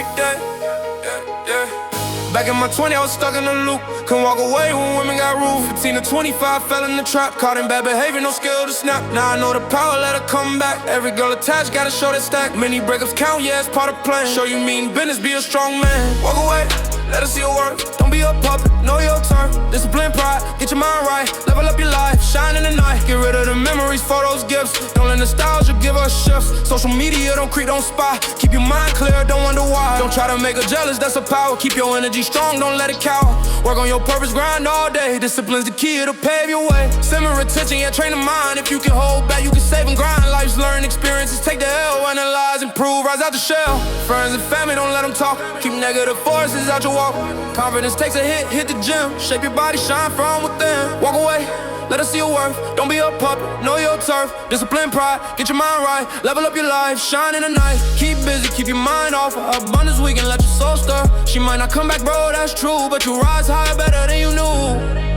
every day. Back in my 20s, I was stuck in the loop. Couldn't walk away when women got rude. 15 to 25, fell in the trap. Caught in bad behavior, no skill to snap. Now I know the power, let her come back. Every girl attached, gotta show that stack. Many breakups count, yeah, it's part of plan. Show you mean business, be a strong man. Walk away, let her see your work. Don't be a puppet, know your turf. Discipline, pride, get your mind right. Level up your life, shine in the night. Get rid of the memories, photos, gifts. Don't let nostalgia give us shifts. Social media, don't creep, don't spy. Keep your mind clear, don't wonder why. Don't try to make her jealous, that's a power. Keep your energy strong, don't let it cower. Work on your purpose, grind all day. Discipline's the key, it'll pave your way. Simmer attention, yeah, train the mind. If you can hold back, you can save and grind. Life's learning experiences, take the L, analyze, improve, rise out the shell. Friends and family, don't let them talk. Keep negative forces out your walk. Confidence takes a hit the gym. Shape your body, shine from within. Walk away, let us see your worth. Don't be a puppet, know your turf. Discipline, pride, get your mind right. Level up your life, shine in the night. Keep busy, keep your mind off her. Abundance weekend, let your soul stir. She might not come back, bro, that's true, but you rise higher better than you knew.